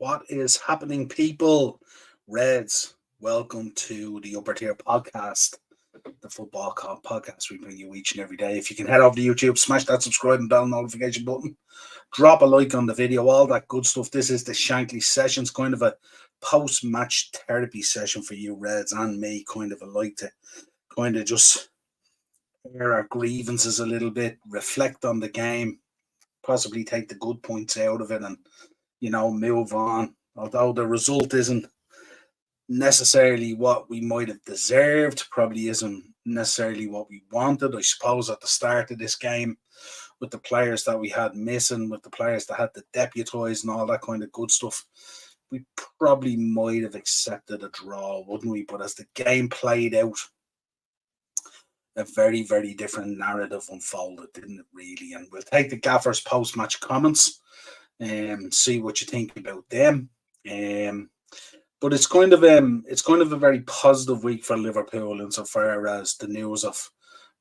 What is happening, people? Reds, welcome to the Upper Tier Podcast, the football podcast we bring you each and every day. If you can head over to YouTube, smash that subscribe and bell notification button, drop a like on the video, all that good stuff. This is the Shankly Sessions, kind of a post-match therapy session for you Reds and me, kind of a like to kind of just air our grievances a little bit, reflect on the game, possibly take the good points out of it and move on. Although the result isn't necessarily what we might have deserved, probably isn't necessarily what we wanted. I suppose at the start of this game, with the players that we had missing, with the players that had to deputise and all that kind of good stuff, we probably might have accepted a draw, wouldn't we? But as the game played out, a very, very different narrative unfolded, didn't it, really? And we'll take the Gaffer's post-match comments and see what you think about them. But it's kind of a very positive week for Liverpool insofar as the news of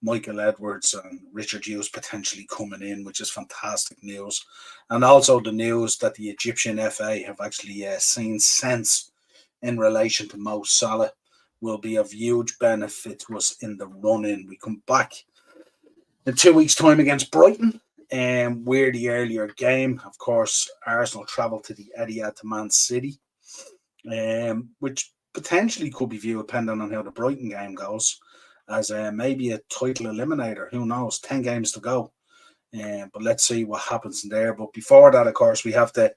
Michael Edwards and Richard Hughes potentially coming in, which is fantastic news. And also the news that the Egyptian FA have actually seen sense in relation to Mo Salah will be of huge benefit to us in the run-in. We come back in 2 weeks' time against Brighton. We're the earlier game. Of course, Arsenal travel to the Etihad to Man City, which potentially could be viewed, depending on how the Brighton game goes, as maybe a title eliminator. Who knows? 10 games to go. But let's see what happens there. But before that, of course, we have to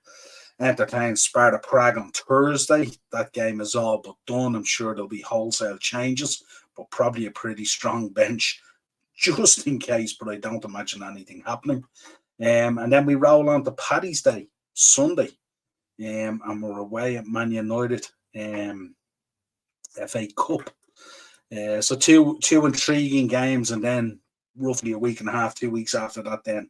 entertain Sparta Prague on Thursday. That game is all but done. I'm sure there'll be wholesale changes, but probably a pretty strong bench just in case, but I don't imagine anything happening. And then we roll on to Paddy's Day, Sunday, and we're away at Man United, FA Cup. So two intriguing games, and then roughly a week and a half, 2 weeks after that, then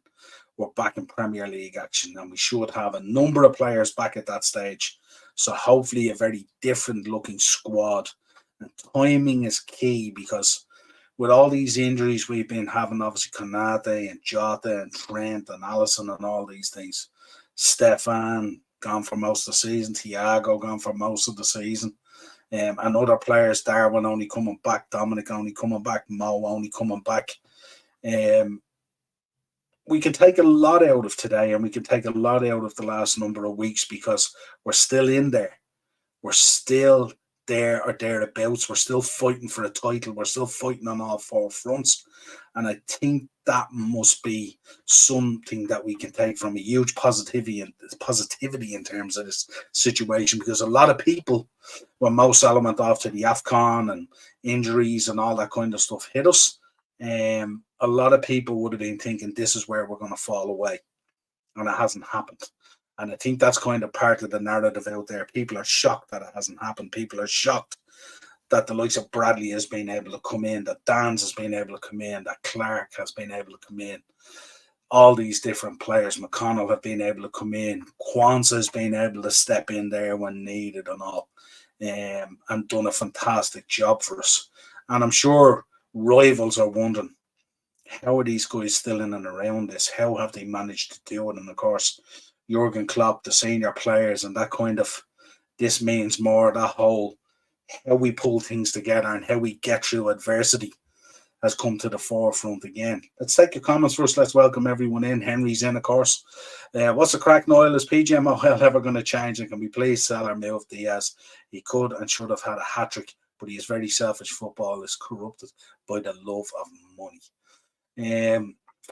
we're back in Premier League action, and we should have a number of players back at that stage. So hopefully a very different looking squad. And timing is key because with all these injuries we've been having, obviously Konate and Jota and Trent and Alisson and all these things, Stefan gone for most of the season, Thiago gone for most of the season, and other players, Darwin only coming back, Dominic only coming back, Mo only coming back. We can take a lot out of today, and we can take a lot out of the last number of weeks because we're still in there. We're still there or thereabouts. We're still fighting for a title. We're still fighting on all four fronts. And I think that must be something that we can take from a huge positivity in terms of this situation, because a lot of people, when Mo Salah went off to the AFCON and injuries and all that kind of stuff hit us, a lot of people would have been thinking this is where we're going to fall away. And it hasn't happened. And I think that's kind of part of the narrative out there. People are shocked that it hasn't happened. People are shocked that the likes of Bradley has been able to come in, that Dans has been able to come in, that Clark has been able to come in. All these different players, McConnell have been able to come in. Kwanzaa has been able to step in there when needed and all, and done a fantastic job for us. And I'm sure rivals are wondering, how are these guys still in and around this? How have they managed to do it? And of course, Jurgen Klopp, the senior players, and that kind of, this means more, that whole how we pull things together and how we get through adversity has come to the forefront again. Let's take your comments first. Let's welcome everyone in. Henry's in, of course. What's the crack, Niall? Is PGMOL ever going to change, and can we please sell or move Diaz? He could and should have had a hat-trick, but he is very selfish. Football is corrupted by the love of money.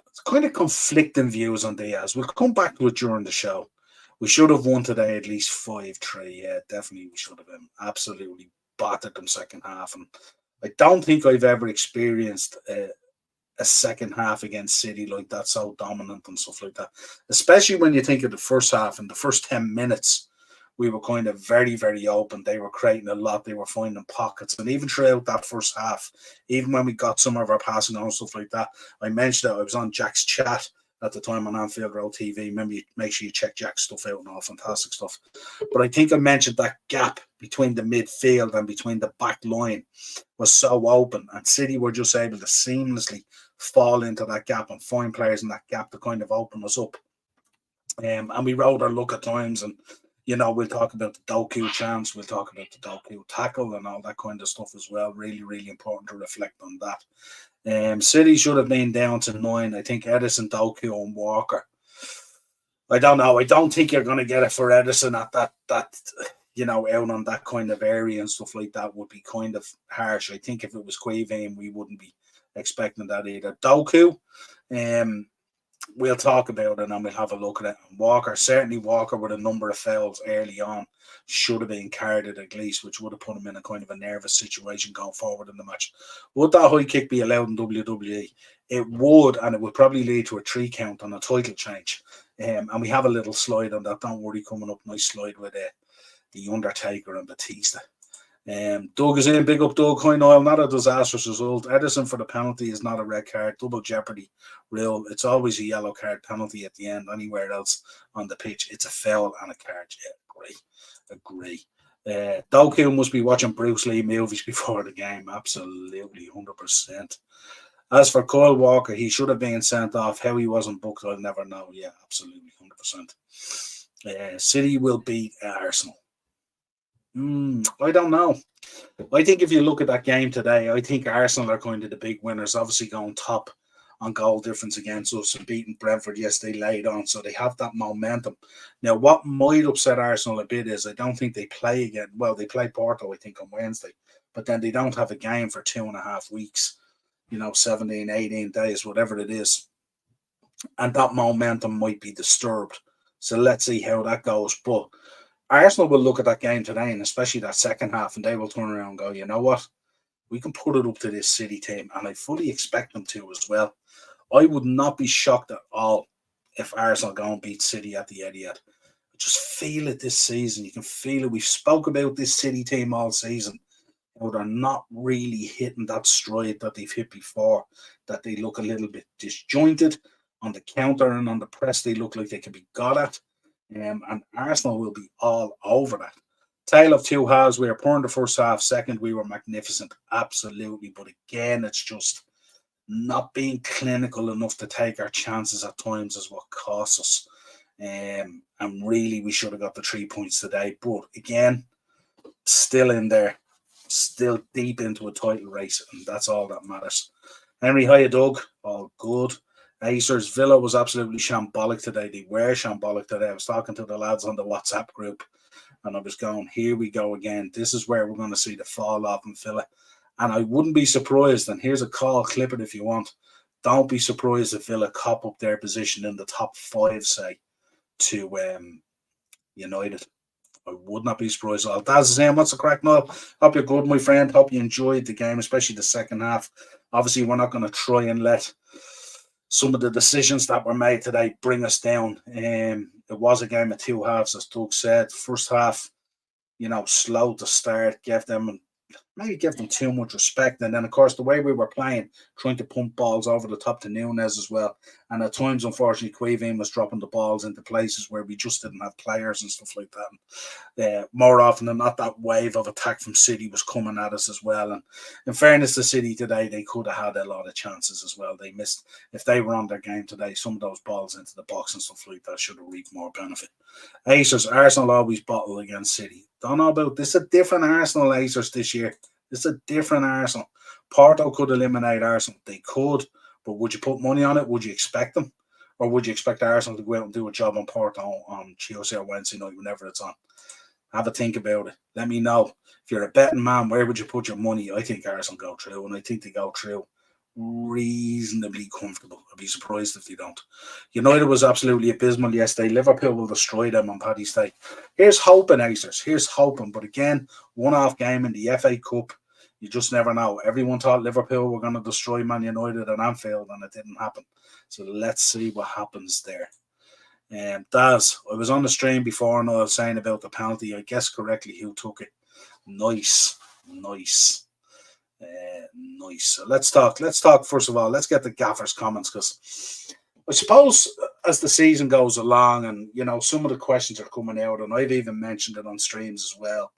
It's kind of conflicting views on Diaz. We'll come back to it during the show. We should have won today at least 5-3. Yeah, definitely we should have been absolutely battered them second half. And I don't think I've ever experienced a second half against City like that, so dominant and stuff like that. Especially when you think of the first half. In the first 10 minutes, we were kind of very, very open. They were creating a lot. They were finding pockets. And even throughout that first half, even when we got some of our passing on and stuff like that, I mentioned that I was on Jack's chat at the time on Anfield Road TV. Remember, make sure you check Jack's stuff out and all fantastic stuff. But I think I mentioned that gap between the midfield and between the back line was so open, and City were just able to seamlessly fall into that gap and find players in that gap to kind of open us up. And we rode our luck at times, and We'll talk about the Doku chance, we'll talk about the Doku tackle and all that kind of stuff as well. Really, really important to reflect on that. City should have been down to 9. I think Edison, Doku, and Walker. I don't know. I don't think you're going to get it for Edison at that out on that kind of area and stuff like that would be kind of harsh. I think if it was Quavane, we wouldn't be expecting that either. Doku, we'll talk about it and we'll have a look at it. Walker, certainly Walker with a number of fouls early on should have been carded at least, which would have put him in a kind of a nervous situation going forward in the match. Would that high kick be allowed in WWE? It would, and it would probably lead to a 3 count on a title change. And we have a little slide on that. Don't worry, coming up, nice slide with the Undertaker and Batista. Doug is in, big up Doug. Hi Niall, not a disastrous result. Edison for the penalty is not a red card, double jeopardy rule. It's always a yellow card penalty at the end. Anywhere else on the pitch, it's a foul and a card. Yeah, agree. Doku must be watching Bruce Lee movies before the game. Absolutely, 100%. As for Kyle Walker, he should have been sent off. How he wasn't booked, I'll never know. Yeah, absolutely, 100%. City will beat Arsenal. I don't know. I think if you look at that game today, I think Arsenal are kind of the big winners, obviously going top on goal difference against us and beating Brentford. Yes, they laid on, so they have that momentum. Now, what might upset Arsenal a bit is I don't think they play again. Well, they play Porto, I think, on Wednesday, but then they don't have a game for 2.5 weeks, 17, 18 days, whatever it is. And that momentum might be disturbed. So let's see how that goes. But Arsenal will look at that game today, and especially that second half, and they will turn around and go, you know what? We can put it up to this City team, and I fully expect them to as well. I would not be shocked at all if Arsenal go and beat City at the Etihad. I just feel it this season. You can feel it. We've spoke about this City team all season. How they're not really hitting that stride that they've hit before, that they look a little bit disjointed on the counter and on the press. They look like they can be got at. And Arsenal will be all over that. Tale of two halves. We were poor in the first half. Second, we were magnificent. Absolutely. But again, it's just not being clinical enough to take our chances at times is what costs us. And really, we should have got the 3 points today. But again, still in there, still deep into a title race. And that's all that matters. Henry, hiya, Doug. All good. Acers, Villa was absolutely shambolic today. They were shambolic today. I was talking to the lads on the WhatsApp group and I was going, here we go again. This is where we're going to see the fall off in Villa. And I wouldn't be surprised, and here's a call, clip it if you want. Don't be surprised if Villa cop up their position in the top 5, say, to United. I would not be surprised at all. That's the same. What's the crack, Noel? Hope you're good, my friend. Hope you enjoyed the game, especially the second half. Obviously, we're not going to try and let some of the decisions that were made today bring us down. It was a game of two halves, as Doug said. First half, slow to start, maybe give them too much respect. And then, of course, the way we were playing, trying to pump balls over the top to Nunes as well. And at times, unfortunately, Quavane was dropping the balls into places where we just didn't have players and stuff like that. More often than not, that wave of attack from City was coming at us as well. And in fairness to City today, they could have had a lot of chances as well. They missed. If they were on their game today, some of those balls into the box and stuff like that should have reaped more benefit. Acers, Arsenal always bottle against City. Don't know about this. A different Arsenal, Acers, this year. It's a different Arsenal. Porto could eliminate Arsenal. They could, but would you put money on it? Would you expect them? Or would you expect Arsenal to go out and do a job on Porto on Tuesday or Wednesday night, whenever it's on? Have a think about it. Let me know. If you're a betting man, where would you put your money? I think Arsenal go through, and I think they go through reasonably comfortable. I'd be surprised if they don't. United was absolutely abysmal yesterday. Liverpool will destroy them on Paddy's Day. Here's hoping, Acers. Here's hoping. But again, one-off game in the FA Cup. You just never know. Everyone thought Liverpool were going to destroy Man United at Anfield, and it didn't happen. So let's see what happens there. Daz, I was on the stream before and I was saying about the penalty. I guessed correctly who took it. Nice. So let's talk first of all. Let's get the gaffer's comments, because I suppose as the season goes along and some of the questions are coming out, and I've even mentioned it on streams as well.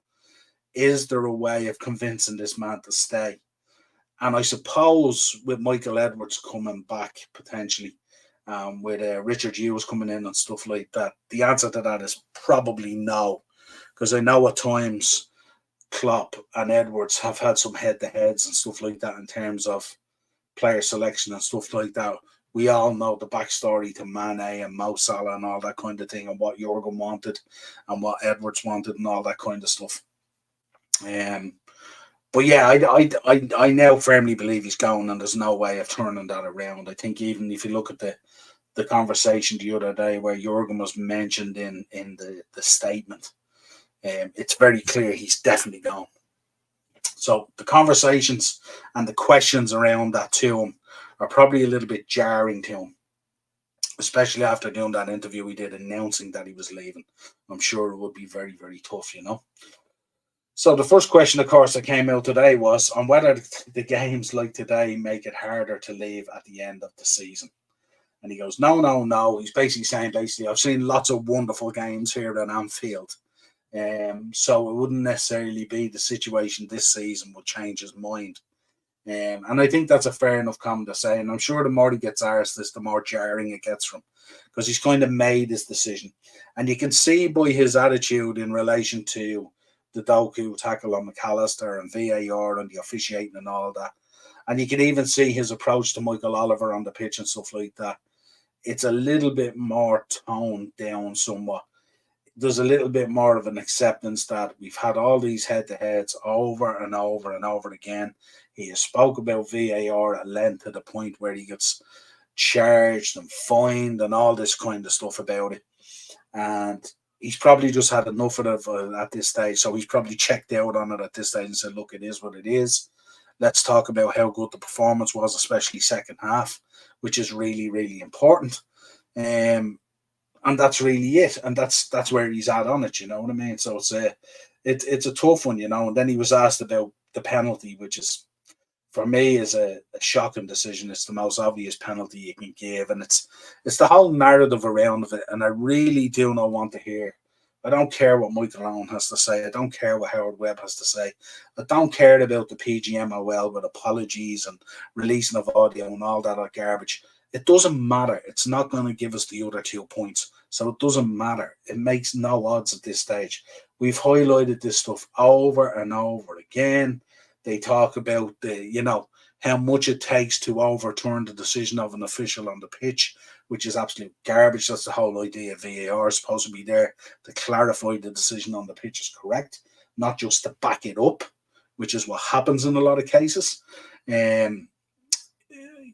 Is there a way of convincing this man to stay? And I suppose with Michael Edwards coming back potentially with Richard Hughes coming in and stuff like that? The answer to that is probably no, because I know at times Klopp and Edwards have had some head-to-heads and stuff like that in terms of player selection and stuff like that. We all know the backstory to Mane and Mo Salah and all that kind of thing, and what Jurgen wanted and what Edwards wanted and all that kind of stuff. But yeah, I now firmly believe he's going, and there's no way of turning that around. I think even if you look at the conversation the other day where Jurgen was mentioned in the statement, it's very clear he's definitely gone. So the conversations and the questions around that to him are probably a little bit jarring to him, especially after doing that interview he did announcing that he was leaving. I'm sure it would be very, very tough, you know. So the first question, of course, that came out today was on whether the games like today make it harder to leave at the end of the season. And he goes, no, no, no. He's basically saying, I've seen lots of wonderful games here at Anfield. So it wouldn't necessarily be the situation this season would change his mind. And I think that's a fair enough comment to say. And I'm sure the more he gets asked this, the more jarring it gets from, because he's kind of made his decision. And you can see by his attitude in relation to the Doku tackle on McAllister and VAR and the officiating and all that. And you can even see his approach to Michael Oliver on the pitch and stuff like that. It's a little bit more toned down somewhat. There's a little bit more of an acceptance that we've had all these head-to-heads over and over and over again. He has spoke about VAR at length to the point where he gets charged and fined and all this kind of stuff about it. And he's probably just had enough of it at this stage. So he's probably checked out on it at this stage and said, look, it is what it is. Let's talk about how good the performance was, especially second half, which is really, really important. And that's really it. And that's where he's at on it, you know what I mean? So it's a tough one, you know. And then he was asked about the penalty, which is, for me, is a shocking decision. It's the most obvious penalty you can give. And it's the whole narrative around it. And I really do not want to hear. I don't care what Michael Owen has to say. I don't care what Howard Webb has to say. I don't care about the PGMOL with apologies and releasing of audio and all that garbage. It doesn't matter. It's not going to give us the other 2 points. So it doesn't matter. It makes no odds at this stage. We've highlighted this stuff over and over again. They talk about how much it takes to overturn the decision of an official on the pitch, which is absolute garbage. That's the whole idea of VAR is supposed to be there to clarify the decision on the pitch is correct, not just to back it up, which is what happens in a lot of cases. And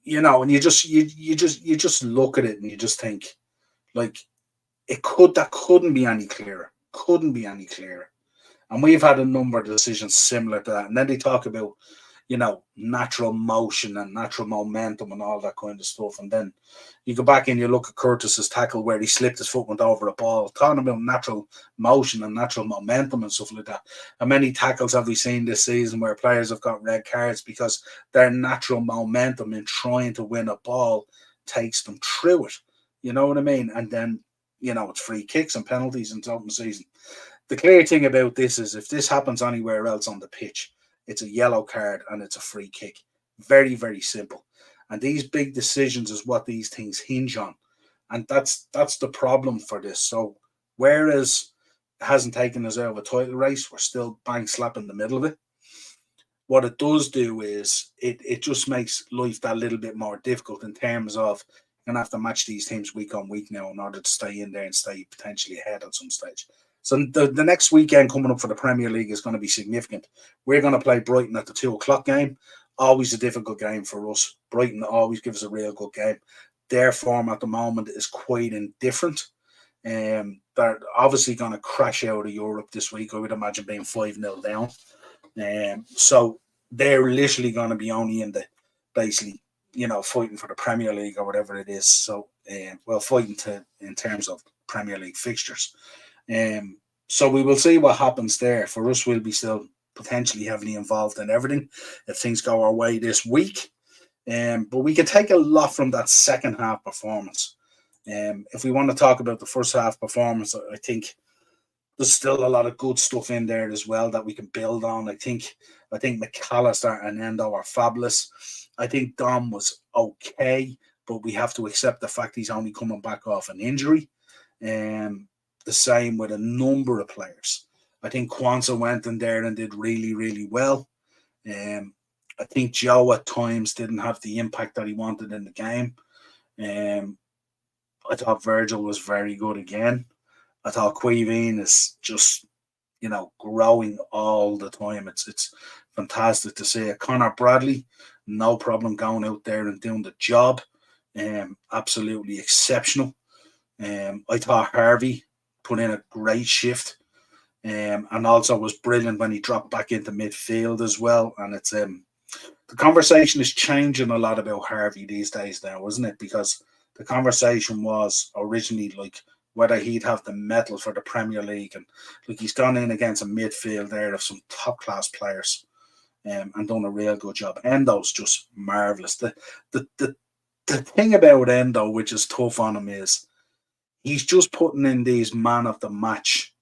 you just look at it and you just think, like, that couldn't be any clearer. Couldn't be any clearer. And we've had a number of decisions similar to that. And then they talk about, natural motion and natural momentum and all that kind of stuff. And then you go back and you look at Curtis's tackle where he slipped his foot, went over a ball, talking about natural motion and natural momentum and stuff like that. How many tackles have we seen this season where players have got red cards because their natural momentum in trying to win a ball takes them through it? You know what I mean? And then, it's free kicks and penalties in the open season. The clear thing about this is if this happens anywhere else on the pitch, it's a yellow card and it's a free kick. Very, very simple. And these big decisions is what these things hinge on. And that's the problem for this. So whereas it hasn't taken us out of a title race, we're still bang slap in the middle of it. What it does do is it just makes life that little bit more difficult in terms of you're going to have to match these teams week on week now in order to stay in there and stay potentially ahead at some stage. So the next weekend coming up for the Premier League is going to be significant. We're going to play Brighton at the 2:00 game. Always a difficult game for us. Brighton always gives a real good game. Their form at the moment is quite indifferent. They're obviously going to crash out of Europe this week. I would imagine being 5-0 down. So they're literally going to be only in the basically, fighting for the Premier League or whatever it is. So, fighting in terms of Premier League fixtures. So we will see what happens there. For us, we'll be still potentially heavily involved in everything if things go our way this week. But we can take a lot from that second half performance. If we want to talk about the first half performance, I think there's still a lot of good stuff in there as well that we can build on. I think McAllister and Endo are fabulous. I think Dom was okay. but we have to accept the fact he's only coming back off an injury. The same with a number of players. I think Kwanzaa went in there and did really, really well. I think Joe at times didn't have the impact that he wanted in the game. I thought Virgil was very good again. I thought Quaveen is just, growing all the time. It's fantastic to see it. Connor Bradley, no problem going out there and doing the job. Absolutely exceptional. I thought Harvey put in a great shift. And also was brilliant when he dropped back into midfield as well. And it's the conversation is changing a lot about Harvey these days now, isn't it? Because the conversation was originally like whether he'd have the medal for the Premier League, and like he's gone in against a midfield there of some top class players, and done a real good job. Endo's just marvelous. The thing about Endo, which is tough on him, is he's just putting in these man of the match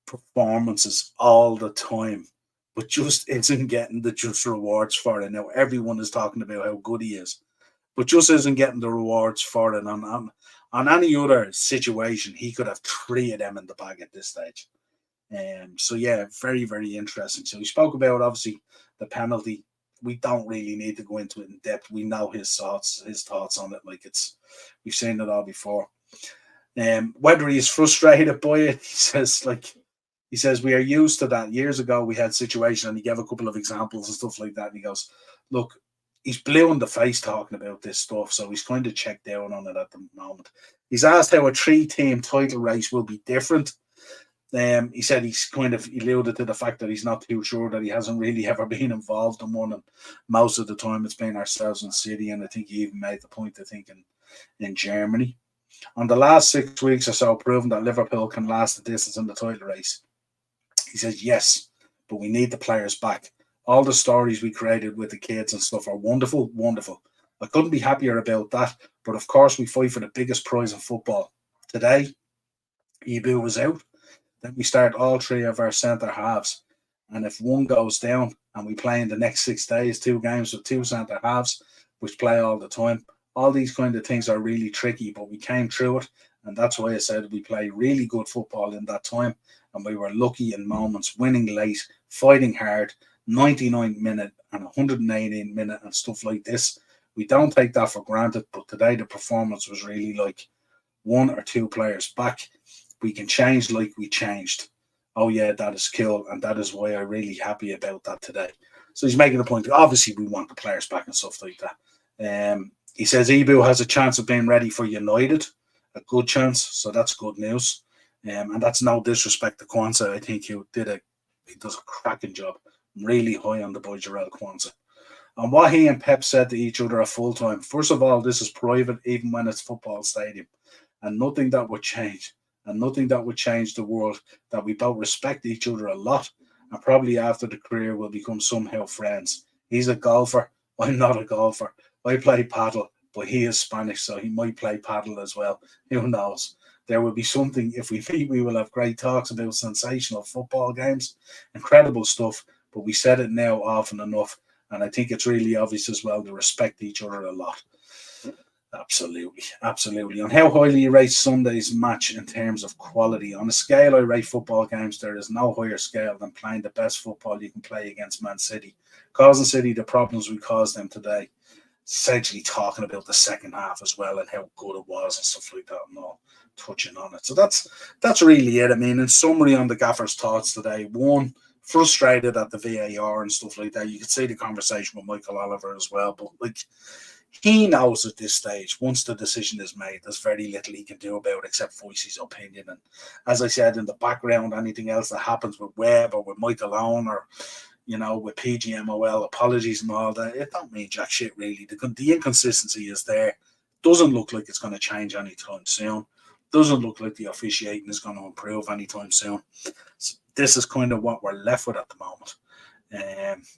performances all the time, but just isn't getting the just rewards for it. Now everyone is talking about how good he is, but just isn't getting the rewards for it. On any other situation, he could have 3 of them in the bag at this stage. So yeah, very, very interesting. So we spoke about obviously the penalty. We don't really need to go into it in depth. We know his thoughts on it. Like we've seen it all before. Whether he's frustrated by it, he says we are used to that. Years ago, we had situation, and he gave a couple of examples and stuff like that. And he goes, look, he's blue in the face talking about this stuff, so he's kind of checked down on it at the moment. He's asked how a 3-team title race will be different. He said he's kind of alluded to the fact that he's not too sure, that he hasn't really ever been involved in one, and most of the time it's been ourselves in City, and I think he even made the point, I think, in Germany. On the last 6 weeks or so, proven that Liverpool can last the distance in the title race. He says, yes, but we need the players back. All the stories we created with the kids and stuff are wonderful, wonderful. I couldn't be happier about that, but of course we fight for the biggest prize in football. Today, Ibu was out. Then we start all 3 of our centre halves. And if one goes down and we play in the next 6 days, 2 games with 2 centre halves, which play all the time, all these kind of things are really tricky, but we came through it. And that's why I said we played really good football in that time. And we were lucky in moments, winning late, fighting hard, 99 minute and 118 minute and stuff like this. We don't take that for granted, but today the performance was really like 1 or 2 players back. We can change like we changed. Oh yeah, that is cool, and that is why I'm really happy about that today. So he's making the point that obviously we want the players back and stuff like that. He says Ibu has a chance of being ready for United, a good chance, so that's good news. And that's no disrespect to Kwanzaa. I think he does a cracking job. I'm really high on the boy Jarrell Kwanzaa. And what he and Pep said to each other at full time. First of all, this is private, even when it's football stadium, and nothing that would change. And nothing that would change the world, that we both respect each other a lot, and probably after the career will become somehow friends. He's a golfer. I'm not a golfer. I play paddle, but he is Spanish, so he might play paddle as well. Who knows? There will be something. If we meet, we will have great talks about sensational football games. Incredible stuff, but we said it now often enough, and I think it's really obvious as well to respect each other a lot. Absolutely, absolutely. On how highly you rate Sunday's match in terms of quality? On a scale I rate football games, there is no higher scale than playing the best football you can play against Man City. Causing City the problems we caused them today. Essentially talking about the second half as well and how good it was and stuff like that and all, touching on it. So that's really it. I mean, in summary on the gaffer's thoughts today, 1, frustrated at the VAR and stuff like that. You could see the conversation with Michael Oliver as well, but like, he knows at this stage, once the decision is made, there's very little he can do about it except voice his opinion. And as I said, in the background, anything else that happens with Webb or with Michael Owen or, with PGMOL, apologies and all that, it don't mean jack shit, really. The inconsistency is there. Doesn't look like it's going to change anytime soon. Doesn't look like the officiating is going to improve anytime soon. So this is kind of what we're left with at the moment.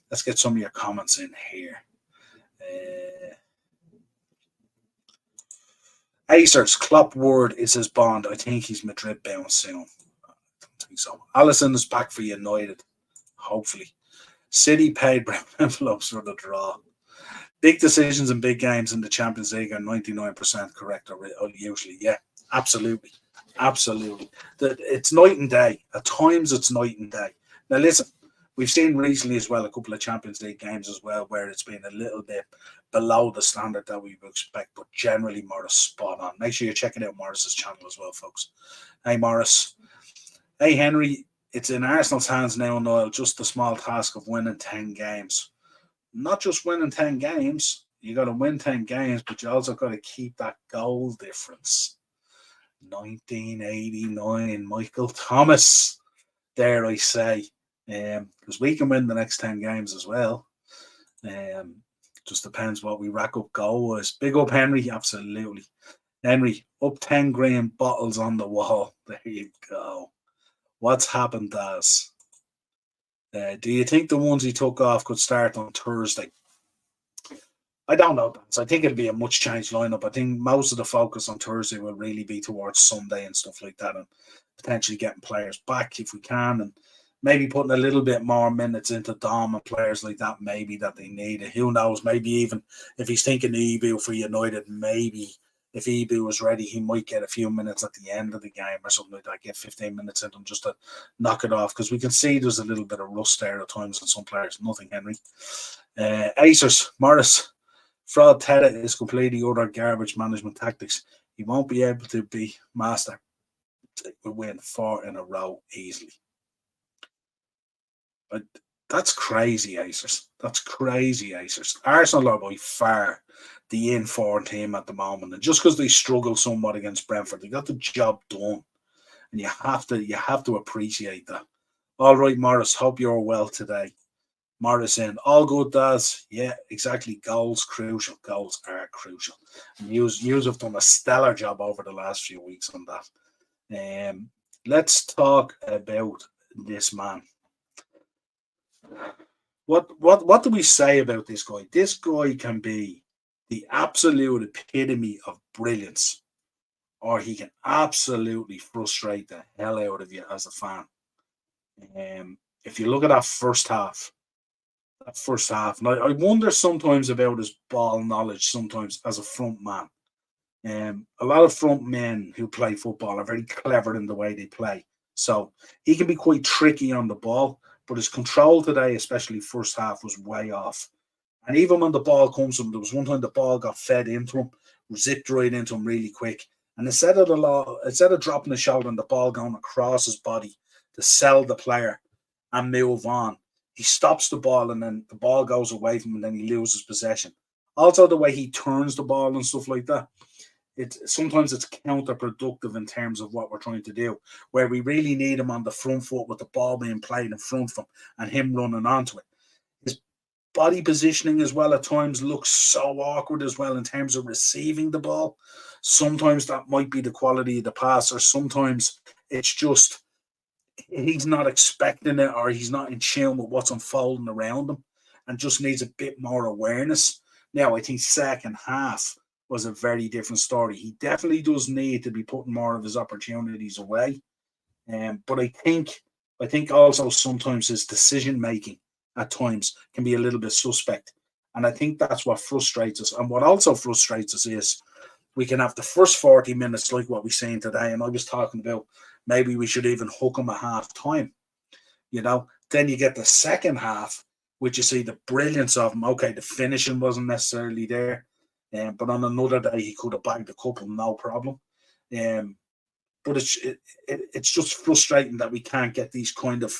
Let's get some of your comments in here. Acers, Klopp word is his bond. I think he's Madrid bound soon. I don't think so. Alisson is back for United, hopefully. City paid brown envelopes for the draw. Big decisions and big games in the Champions League are 99% correct, or usually. Yeah, absolutely. Absolutely. It's night and day. At times, it's night and day. Now, listen, we've seen recently as well a couple of Champions League games as well where it's been a little bit below the standard that we would expect, but generally Morris spot on. Make sure you're checking out Morris's channel as well, folks. Hey, Morris. Hey, Henry. It's in Arsenal's hands now, Niall. Just the small task of winning 10 games. Not just winning 10 games. You got to win 10 games, but you also got to keep that goal difference. 1989, Michael Thomas, dare I say, because we can win the next 10 games as well. Just depends what we rack up goal wise. Big up, Henry, absolutely. Henry, up 10 green bottles on the wall. There you go. What's happened, Daz? Do you think the ones he took off could start on Thursday? I don't know. So I think it'll be a much changed lineup. I think most of the focus on Thursday will really be towards Sunday and stuff like that, and potentially getting players back if we can, and maybe putting a little bit more minutes into Dom and players like that, maybe that they need it. Who knows? Maybe even if he's thinking Ebu for United, maybe if Ebu was ready, he might get a few minutes at the end of the game or something like that, get 15 minutes in them just to knock it off, because we can see there's a little bit of rust there at times in some players. Nothing, Henry. Acers, Morris. Fraud Teta is completely utter garbage management tactics. He won't be able to be master. We win 4 in a row easily. But that's crazy, Acers. That's crazy, Acers. Arsenal are by far the in-form team at the moment, and just because they struggle somewhat against Brentford, they got the job done, and you have to appreciate that. All right, Morris. Hope you're well today. Morris in. All good, Daz. Yeah, exactly. Goals crucial. Goals are crucial. And you have done a stellar job over the last few weeks on that. Let's talk about this man. What do we say about this guy? This guy can be the absolute epitome of brilliance, or he can absolutely frustrate the hell out of you as a fan. If you look at that first half, and I wonder sometimes about his ball knowledge sometimes as a front man. A lot of front men who play football are very clever in the way they play. So he can be quite tricky on the ball, but his control today, especially first half, was way off. And even when the ball comes to him, there was one time the ball got fed into him, zipped right into him really quick. And instead of dropping the shoulder and the ball going across his body to sell the player and move on, he stops the ball and then the ball goes away from him and then he loses possession. Also, the way he turns the ball and stuff like that, sometimes it's counterproductive in terms of what we're trying to do, where we really need him on the front foot with the ball being played in front of him and him running onto it. His body positioning as well at times looks so awkward as well in terms of receiving the ball. Sometimes that might be the quality of the pass, or sometimes it's just he's not expecting it, or he's not in tune with what's unfolding around him and just needs a bit more awareness. Now, I think second half was a very different story. He definitely does need to be putting more of his opportunities away. But I think also sometimes his decision making at times can be a little bit suspect. And I think that's what frustrates us. And what also frustrates us is we can have the first 40 minutes like what we're seeing today. And I was talking about maybe we should even hook him at half time. Then you get the second half, which you see the brilliance of him. Okay, the finishing wasn't necessarily there. But on another day, he could have bagged a couple, no problem. But it's just frustrating that we can't get these kind of,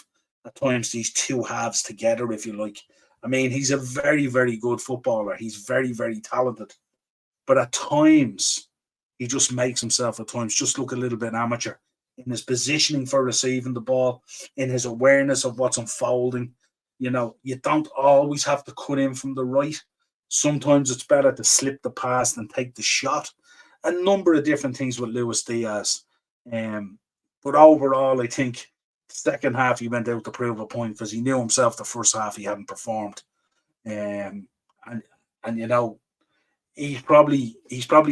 at times, these two halves together, if you like. I mean, he's a very, very good footballer. He's very, very talented. But at times, he just makes himself at times just look a little bit amateur in his positioning for receiving the ball, in his awareness of what's unfolding. You don't always have to cut in from the right. Sometimes it's better to slip the pass than take the shot. A number of different things with Luis Diaz. But overall, I think second half he went out to prove a point because he knew himself the first half he hadn't performed. And he's probably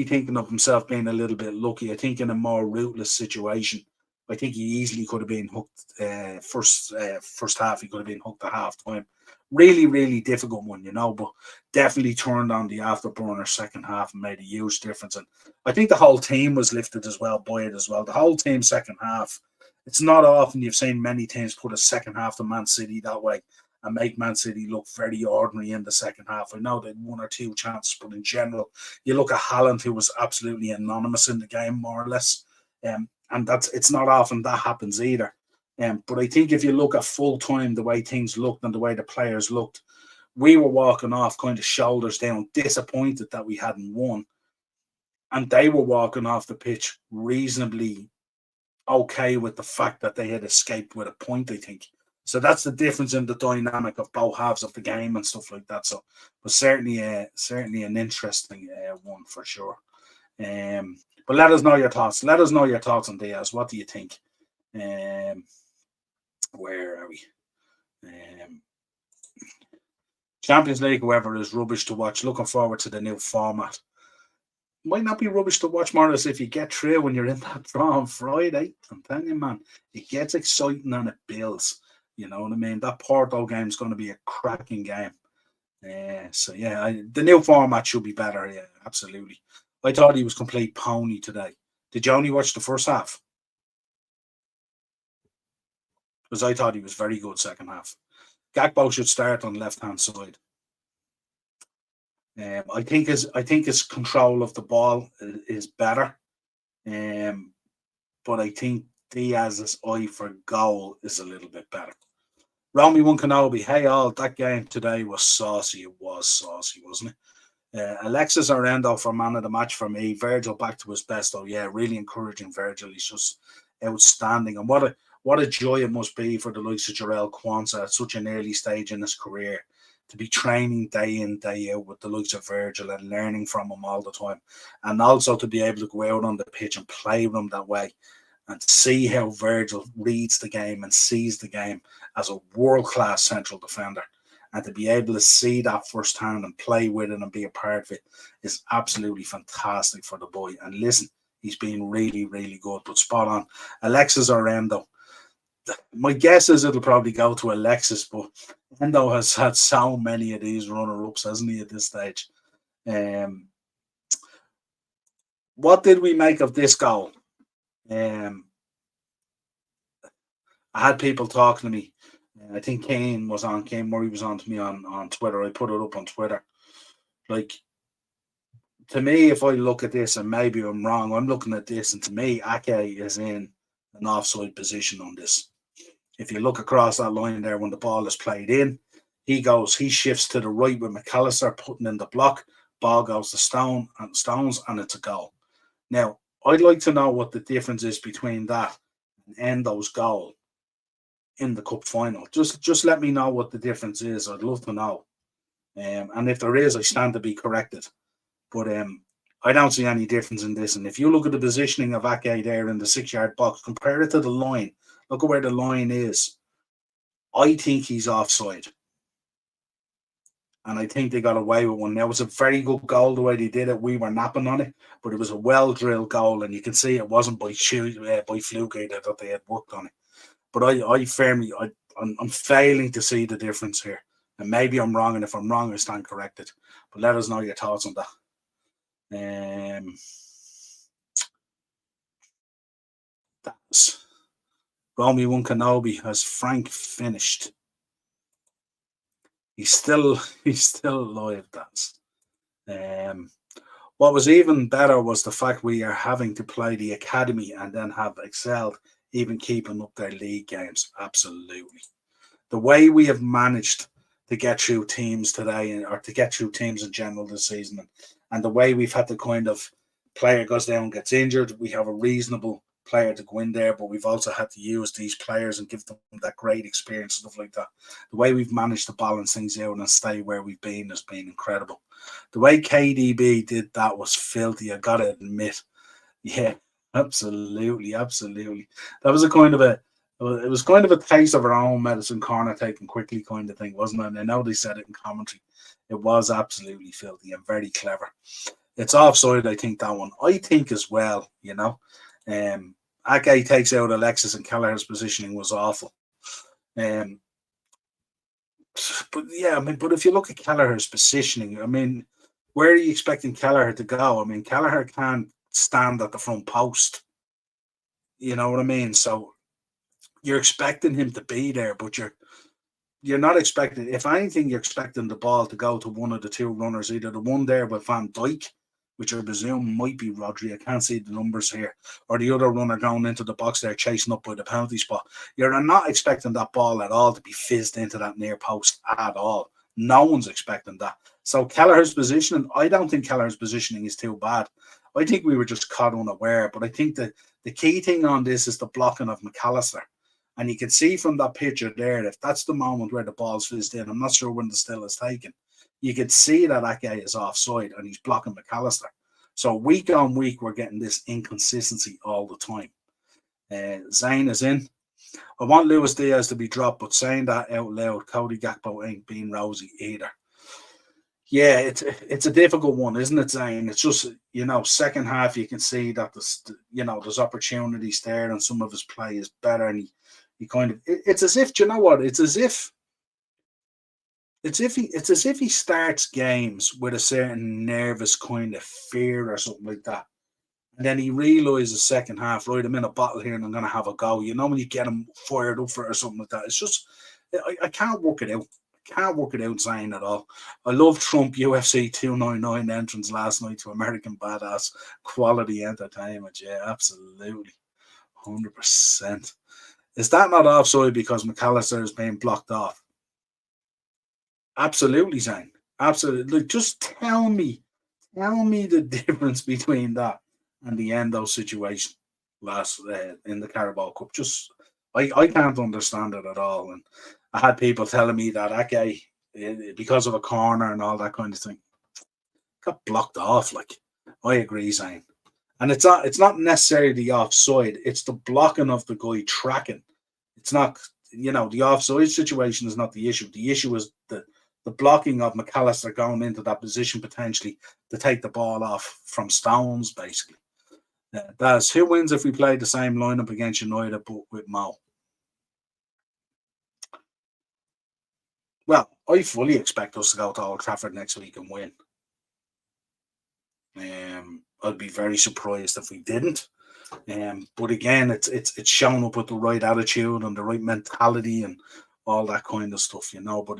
thinking of himself being a little bit lucky. I think in a more rootless situation, I think he easily could have been hooked first half. He could have been hooked at half time. Really, really difficult one, but definitely turned on the afterburner second half and made a huge difference. And I think the whole team was lifted as well by it as well. The whole team second half. It's not often you've seen many teams put a second half to Man City that way and make Man City look very ordinary in the second half. I know they had one or two chances, but in general, you look at Haaland, who was absolutely anonymous in the game, more or less. And it's not often that happens either. But I think if you look at full time, the way things looked and the way the players looked, we were walking off kind of shoulders down, disappointed that we hadn't won. And they were walking off the pitch reasonably okay with the fact that they had escaped with a point, I think. So that's the difference in the dynamic of both halves of the game and stuff like that. So, but certainly an interesting one for sure. But let us know your thoughts. Let us know your thoughts on Diaz. What do you think? Where are we? Champions League, however, is rubbish to watch. Looking forward to the new format. Might not be rubbish to watch, more or less, if you get through when you're in that draw on Friday. I'm telling you, man, it gets exciting and it builds. You know what I mean? That Porto game is going to be a cracking game. The new format should be better. Yeah, absolutely. I thought he was complete pony today. Did you only watch the first half? Because I thought he was very good second half. Gakpo should start on the left-hand side. I think his control of the ball is better. But I think Diaz's eye for goal is a little bit better. Romy One Kenobi, hey all, that game today was saucy. It was saucy, wasn't it? Alexis Arendo for man of the match for me. Virgil back to his best. Oh yeah, really encouraging Virgil. He's just outstanding. And what a joy it must be for the likes of Jarell Quansah at such an early stage in his career to be training day in, day out with the likes of Virgil and learning from him all the time. And also to be able to go out on the pitch and play with him that way and see how Virgil reads the game and sees the game as a world-class central defender. And to be able to see that firsthand and play with it and be a part of it is absolutely fantastic for the boy. And listen, he's been really, really good, but spot on. Alexis Arendo. My guess is it'll probably go to Alexis, but Endo has had so many of these runner-ups, hasn't he, at this stage? What did we make of this goal? I had people talking to me. I think Kane Murray was on to me on Twitter. I put it up on Twitter. Like, to me, if I look at this, and maybe I'm wrong, I'm looking at this, and to me, Ake is in an offside position on this. If you look across that line there when the ball is played in, he shifts to the right with McAllister putting in the block, ball goes to Stones, and it's a goal. Now, I'd like to know what the difference is between that and Endo's goal in the cup final. Just let me know what the difference is. I'd love to know. And if there is, I stand to be corrected. But I don't see any difference in this. And if you look at the positioning of Ake there in the 6-yard box, compare it to the line. Look at where the line is. I think he's offside. And I think they got away with one. Now, it was a very good goal the way they did it. We were napping on it, but it was a well-drilled goal, and you can see it wasn't by fluke either that they had worked on it. But I'm failing to see the difference here. And maybe I'm wrong, and if I'm wrong, I stand corrected. But let us know your thoughts on that. That's Romy One Kenobi. Has Frank finished? He's still alive. That's what was even better was the fact we are having to play the academy and then have excelled, even keeping up their league games. Absolutely, the way we have managed to get through teams today, or to get through teams in general this season, and the way we've had to kind of player goes down, gets injured, we have a reasonable player to go in there, but we've also had to use these players and give them that great experience and stuff like that. The way we've managed to balance things out and stay where we've been has been incredible. The way KDB did that was filthy, I gotta admit. Yeah, absolutely. That was it was kind of a taste of our own medicine corner taken quickly kind of thing, wasn't it? And I know they said it in commentary. It was absolutely filthy and very clever. It's offside, I think, that one. I think as well, Ake takes out Alexis, and Kelleher's positioning was awful. Um, but yeah, I mean, but if you look at Kelleher's positioning, I mean, where are you expecting Kelleher to go? I mean, Kelleher can't stand at the front post. You know what I mean? So you're expecting him to be there, but you're not expecting. If anything, you're expecting the ball to go to one of the two runners, either the one there with Van Dijk, which I presume might be Rodri. I can't see the numbers here, or the other runner going into the box there, chasing up by the penalty spot. You're not expecting that ball at all to be fizzed into that near post at all. No one's expecting that. So Kelleher's positioning, I don't think Kelleher's positioning is too bad. I think we were just caught unaware, but I think that the key thing on this is the blocking of McAllister. And you can see from that picture there that that's the moment where the ball's fizzed in. I'm not sure when the still is taken. You could see that Ake is offside and he's blocking McAllister. So week on week, we're getting this inconsistency all the time. Zayn is in. I want Luis Diaz to be dropped, but saying that out loud, Cody Gakpo ain't being rosy either. Yeah, it's a difficult one, isn't it, Zane? It's just, second half you can see that there's opportunities there and some of his play is better, and he kind of it's as if, do you know what? It's as if he starts games with a certain nervous kind of fear or something like that. And then he realizes second half, right, I'm in a battle here and I'm gonna have a go. You know when you get him fired up for it or something like that. It's just I can't work it out. Can't work it out, Zane, at all. I love Trump UFC 299 entrance last night to American Badass. Quality entertainment, yeah, absolutely. 100%. Is that not offside because McAllister is being blocked off? Absolutely, Zane. Absolutely. Just tell me the difference between that and the Endo situation last in the Carabao Cup. Just I can't understand it at all. And I had people telling me that Ake, because of a corner and all that kind of thing, got blocked off. Like, I agree, Zane. And it's not necessarily the offside, it's the blocking of the guy tracking. It's not, the offside situation is not the issue. The issue is the blocking of McAllister going into that position potentially to take the ball off from Stones, basically. That's who wins if we play the same lineup against United but with Mo. Well, I fully expect us to go to Old Trafford next week and win. I'd be very surprised if we didn't. But again, it's shown up with the right attitude and the right mentality and all that kind of stuff, But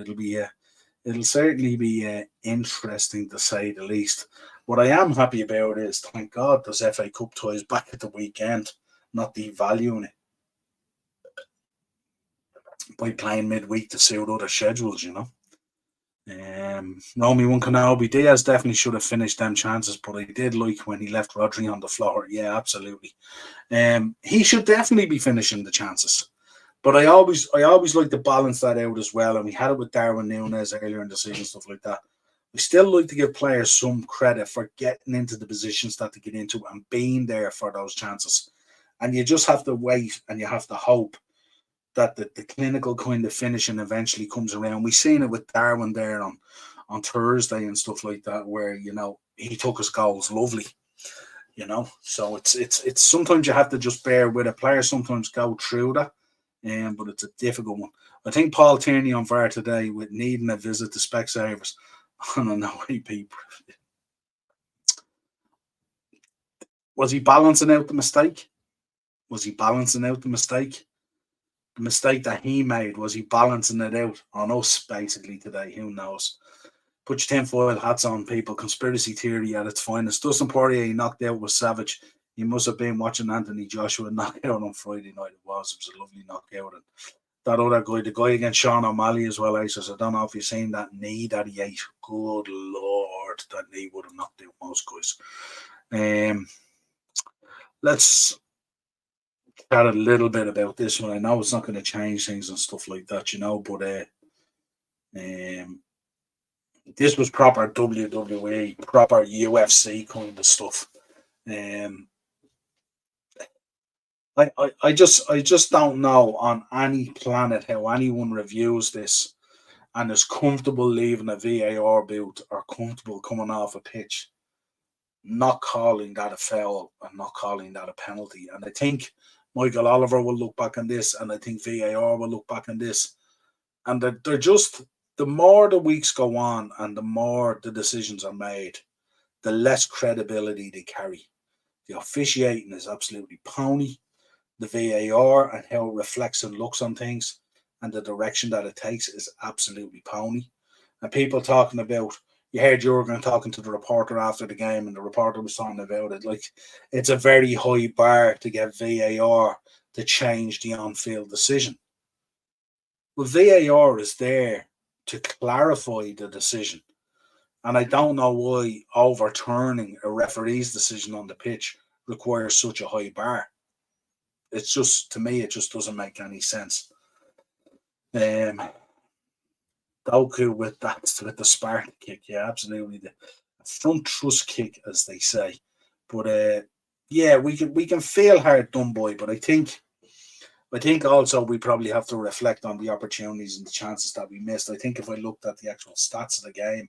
it'll certainly be interesting to say the least. What I am happy about is, thank God, there's FA Cup ties back at the weekend, not devaluing it by playing midweek to suit other schedules, Romy one Kenobi, Diaz definitely should have finished them chances, but I did like when he left Rodri on the floor. Yeah, absolutely. He should definitely be finishing the chances. But I always like to balance that out as well. And we had it with Darwin Núñez earlier in the season, stuff like that. We still like to give players some credit for getting into the positions that they get into and being there for those chances. And you just have to wait and you have to hope that the clinical kind of finishing eventually comes around. We've seen it with Darwin there on Thursday and stuff like that, where he took his goals lovely. So it's sometimes you have to just bear with it. Players sometimes go through that, but it's a difficult one. I think Paul Tierney on VAR today with needing a visit to Specsavers on an OAP. Was he balancing out the mistake? The mistake that he made, was he balancing it out on us basically today? Who knows? Put your tinfoil hats on, people. Conspiracy theory at its finest. Dustin Poirier knocked out was savage. He must have been watching Anthony Joshua knock out on Friday night. It was a lovely knockout. And that other guy, the guy against Sean O'Malley as well, I don't know if you've seen that knee that he ate. Good Lord, that knee would have knocked out most guys. Let's chat a little bit about this one. I know it's not going to change things and stuff like that, but this was proper WWE, proper UFC kind of stuff. I just don't know on any planet how anyone reviews this and is comfortable leaving a VAR booth or comfortable coming off a pitch not calling that a foul and not calling that a penalty. And I think Michael Oliver will look back on this, and I think VAR will look back on this. And they're just, the more the weeks go on and the more the decisions are made, the less credibility they carry. The officiating is absolutely pony. The VAR and how it reflects and looks on things and the direction that it takes is absolutely pony. And people talking about, you heard Jurgen talking to the reporter after the game, and the reporter was talking about it. Like, it's a very high bar to get VAR to change the on-field decision. Well, VAR is there to clarify the decision. And I don't know why overturning a referee's decision on the pitch requires such a high bar. It's just, to me, it just doesn't make any sense. Doku with the Spartan kick, yeah, absolutely. The front thrust kick, as they say. But yeah, we can feel hard done by, but I think also we probably have to reflect on the opportunities and the chances that we missed. I think if I looked at the actual stats of the game,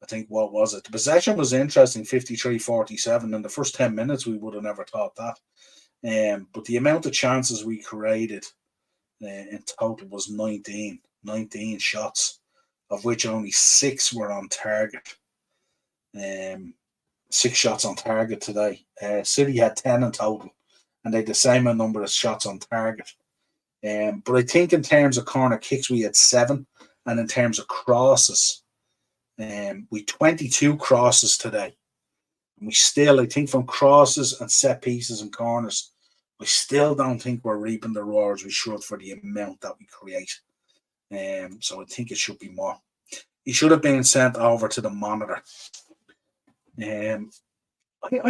I think, what was it? The possession was interesting, 53-47. In the first 10 minutes, we would have never thought that. But the amount of chances we created in total was 19 shots, of which only 6 were on target. 6 shots on target today. City had 10 in total, and they had the same number of shots on target. But I think in terms of corner kicks, we had 7, and in terms of crosses, we 22 crosses today. And we still, I think, from crosses and set pieces and corners, I still don't think we're reaping the rewards we should for the amount that we create. So I think it should be more. He should have been sent over to the monitor. I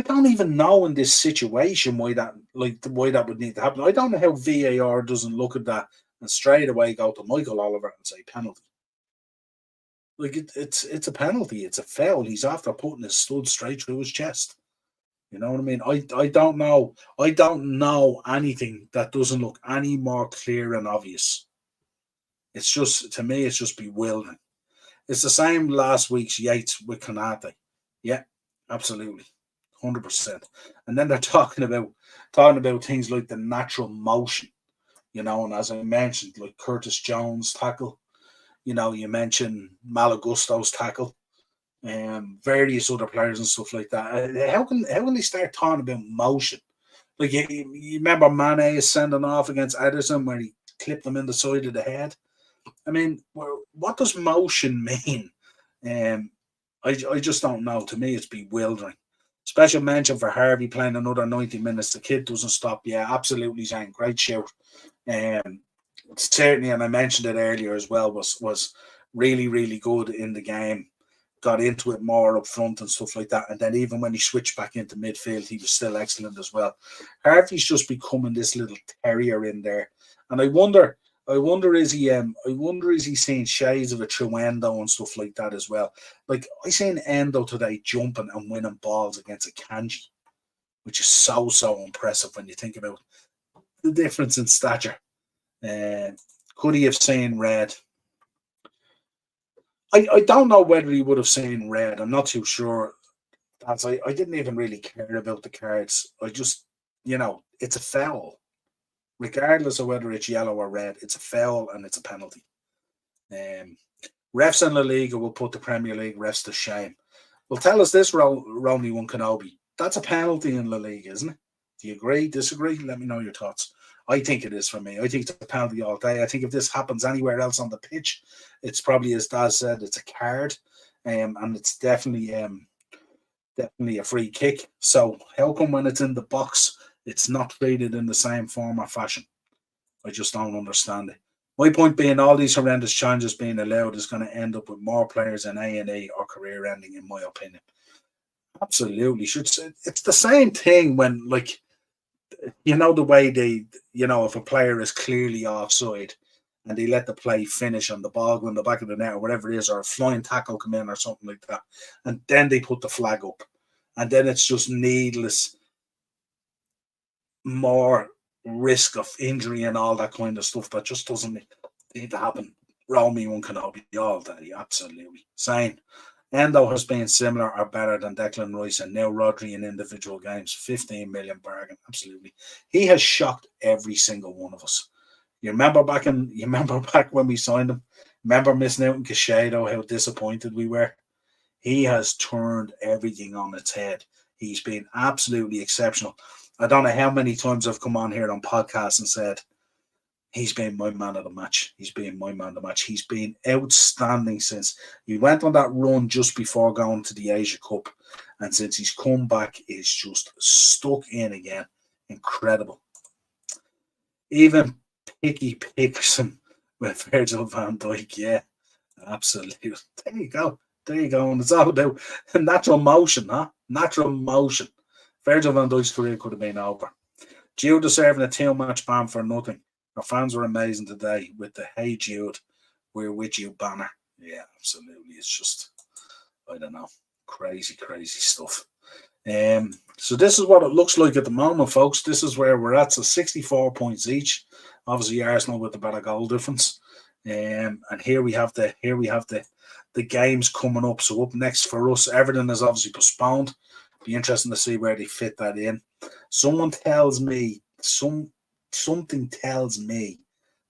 don't even know in this situation why that would need to happen. I don't know how VAR doesn't look at that and straight away go to Michael Oliver and say penalty. Like, it's a penalty. It's a foul. He's after putting his stud straight through his chest. You know what I mean? I don't know. I don't know anything that doesn't look any more clear and obvious. It's just, to me, it's just bewildering. It's the same last week's Yates with Konate. Yeah, absolutely. 100%. And then they're talking about things like the natural motion, and as I mentioned, like Curtis Jones' tackle, you mentioned Malagusto's tackle, various other players and stuff like that. How can they start talking about motion? Like, you remember Mane sending off against Ederson where he clipped him in the side of the head? I mean, what does motion mean? I just don't know. To me, it's bewildering. Special mention for Harvey playing another 90 minutes. The kid doesn't stop. Yeah, absolutely, Zane. Great shout. Certainly, and I mentioned it earlier as well, was really, really good in the game. Got into it more up front and stuff like that. And then even when he switched back into midfield, he was still excellent as well. Harvey's just becoming this little terrier in there. And I wonder is he seeing shades of a true Endo and stuff like that as well. Like, I seen Endo today jumping and winning balls against a Kanji, which is so impressive when you think about the difference in stature. Could he have seen red? I don't know whether he would have seen red. I'm not too sure. I didn't even really care about the cards. I just, it's a foul. Regardless of whether it's yellow or red, it's a foul and it's a penalty. Refs in La Liga will put the Premier League refs to shame. Well, tell us this, Romney One Kenobi. That's a penalty in La Liga, isn't it? Do you agree, disagree? Let me know your thoughts. I think it is for me. I think it's a penalty all day. I think if this happens anywhere else on the pitch, it's probably, as Daz said, it's a card, and it's definitely a free kick. So how come when it's in the box, it's not treated in the same form or fashion? I just don't understand it. My point being, all these horrendous changes being allowed is going to end up with more players in A&E or career ending, in my opinion. Absolutely. It's the same thing when, like, the way they, if a player is clearly offside and they let the play finish on the ball go in the back of the net or whatever it is, or a flying tackle come in or something like that, and then they put the flag up, and then it's just needless more risk of injury and all that kind of stuff that just doesn't need to happen. Romy One Kenobi all day, absolutely. Same. Endo has been similar or better than Declan Rice, and now Rodri in individual games, 15 million bargain, absolutely. He has shocked every single one of us. You remember back when we signed him? Remember missing out in Caicedo, how disappointed we were? He has turned everything on its head. He's been absolutely exceptional. I don't know how many times I've come on here on podcasts and said, he's been my man of the match. He's been my man of the match. He's been outstanding since he went on that run just before going to the Asia Cup. And since he's come back, he's just stuck in again. Incredible. Even Picky Pickerson with Virgil van Dijk. Yeah, absolutely. There you go. There you go. And it's all about natural motion, huh? Natural motion. Virgil van Dijk's career could have been over. Jude deserving a 2-match ban for nothing. Our fans were amazing today with the "Hey Jude, we're with you" banner. Yeah, absolutely. It's just, I don't know, crazy stuff. So this is what it looks like at the moment, folks. This is where we're at. So 64 points each. Obviously, Arsenal with the better goal difference. And here we have the games coming up. So up next for us, everything is obviously postponed. Be interesting to see where they fit that in. Something tells me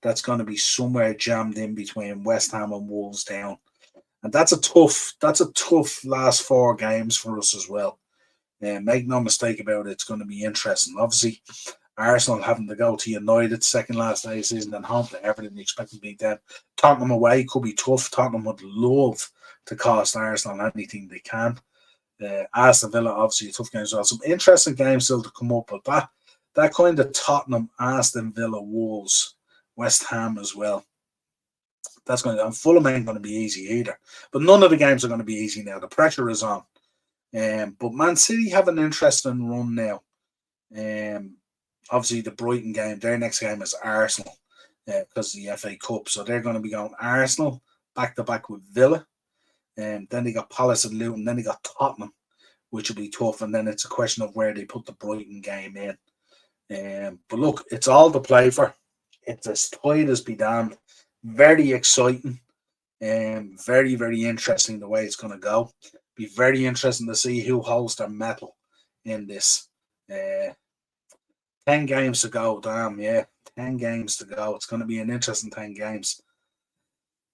that's going to be somewhere jammed in between West Ham and Wolves down, and that's a tough last 4 games for us as well. Make no mistake about it, it's going to be interesting. Obviously, Arsenal having to go to United second last day of the season and home to Everton, you expect to beat them. Tottenham away could be tough. Tottenham would love to cost Arsenal anything they can. Aston Villa, obviously a tough game as well. Some interesting games still to come up, but that kind of Tottenham, Aston Villa, Wolves, West Ham as well. That's going to, and Fulham ain't going to be easy either. But none of the games are going to be easy now. The pressure is on. But Man City have an interesting run now. Obviously, the Brighton game, their next game is Arsenal because of the FA Cup. So they're going to be going Arsenal back-to-back with Villa. And then they got Palace and Luton. Then they got Tottenham, which will be tough. And then it's a question of where they put the Brighton game in. But look, it's all to play for. It's as tight as be damned. Very exciting. Very, very interesting the way it's going to go. Be very interesting to see who holds their mettle in this. 10 games to go. Damn, yeah. 10 games to go. It's going to be an interesting 10 games.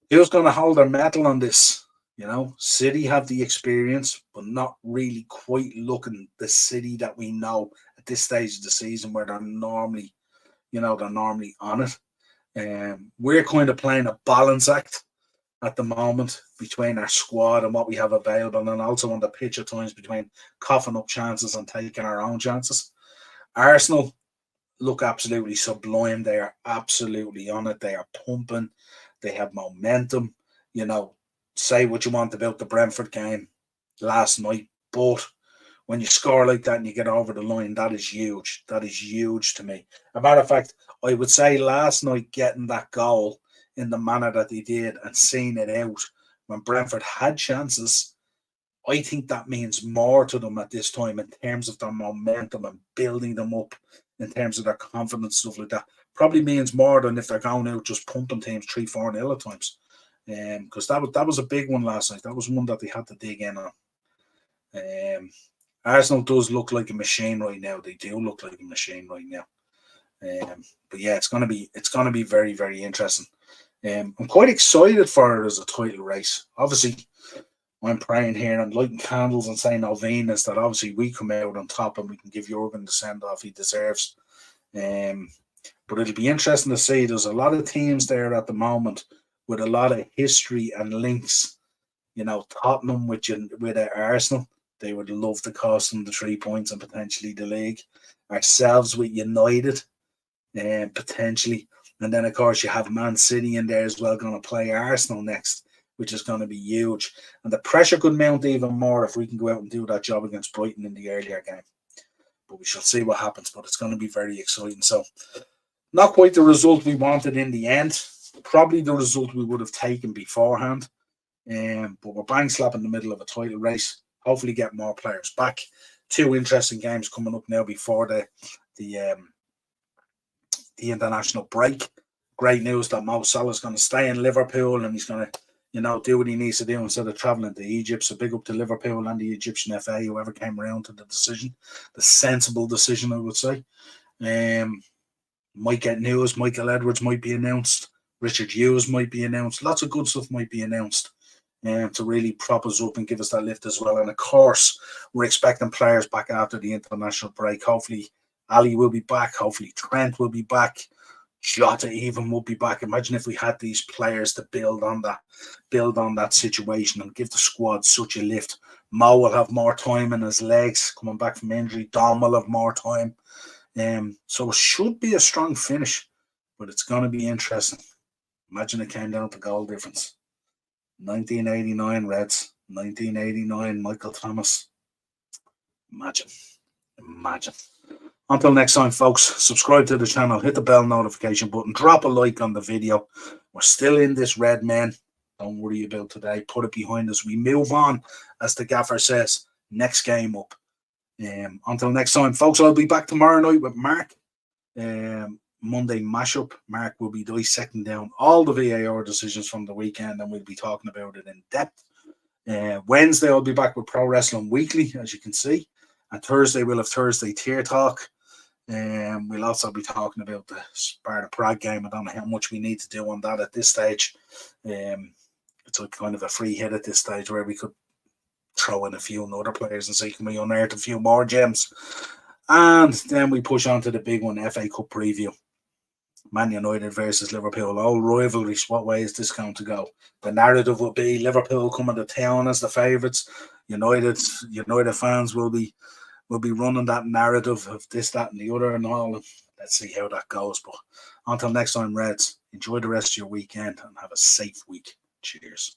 Who's going to hold their mettle on this? You know, City have the experience, but not really quite looking the City that we know at this stage of the season where they're normally on it. We're kind of playing a balance act at the moment between our squad and what we have available, and also on the pitch at times between coughing up chances and taking our own chances. Arsenal look absolutely sublime. They are absolutely on it. They are pumping. They have momentum. You know, say what you want about the Brentford game last night, but when you score like that and you get over the line, that is huge. That is huge to me. As a matter of fact, I would say last night getting that goal in the manner that they did and seeing it out when Brentford had chances, I think that means more to them at this time in terms of their momentum and building them up in terms of their confidence, stuff like that. Probably means more than if they're going out just pumping teams 3-4-0 at times. Because that was a big one last night. That was one that they had to dig in on. Arsenal does look like a machine right now. They do look like a machine right now. But yeah, it's gonna be very, very interesting. I'm quite excited for it as a title race. Obviously, I'm praying here and lighting candles and saying novenas that obviously we come out on top and we can give Jurgen the send off he deserves. But it'll be interesting to see. There's a lot of teams there at the moment with a lot of history and links. You know, Tottenham with Arsenal, they would love to cost them the 3 points and potentially the league. Ourselves with United, potentially. And then, of course, you have Man City in there as well, going to play Arsenal next, which is going to be huge. And the pressure could mount even more if we can go out and do that job against Brighton in the earlier game. But we shall see what happens. But it's going to be very exciting. So, not quite the result we wanted in the end. Probably the result we would have taken beforehand. But we're bang slap in the middle of a title race. Hopefully get more players back. 2 interesting games coming up now before the international break. Great news that Mo Salah is going to stay in Liverpool and he's going to do what he needs to do instead of travelling to Egypt. So big up to Liverpool and the Egyptian FA, whoever came around to the decision, the sensible decision, I would say. Might get news. Michael Edwards might be announced. Richard Hughes might be announced. Lots of good stuff might be announced to really prop us up and give us that lift as well. And of course, we're expecting players back after the international break. Hopefully, Ali will be back. Hopefully, Trent will be back. Jota even will be back. Imagine if we had these players to build on that situation and give the squad such a lift. Mo will have more time in his legs coming back from injury. Dom will have more time. So it should be a strong finish, but it's going to be interesting. Imagine it came down to goal difference. 1989 Reds, 1989 Michael Thomas. Imagine. Until next time, folks, subscribe to the channel, hit the bell notification button, drop a like on the video. We're still in this red, man. Don't worry about today. Put it behind us. We move on, as the gaffer says. Next game up. Until next time, folks, I'll be back tomorrow night with Mark. Monday mashup. Mark will be dissecting down all the VAR decisions from the weekend, and we'll be talking about it in depth. Wednesday, I'll be back with Pro Wrestling Weekly, as you can see. And Thursday, we'll have Thursday Tier Talk. We'll also be talking about the Sparta Prague game. I don't know how much we need to do on that at this stage. It's like kind of a free hit at this stage where we could throw in a few other players and see can we unearth a few more gems. And then we push on to the big one, FA Cup preview. Man United versus Liverpool. All rivalries. What way is this going to go? The narrative will be Liverpool coming to town as the favourites. United fans will be running that narrative of this, that, and the other, and all. Let's see how that goes. But until next time, Reds, enjoy the rest of your weekend and have a safe week. Cheers.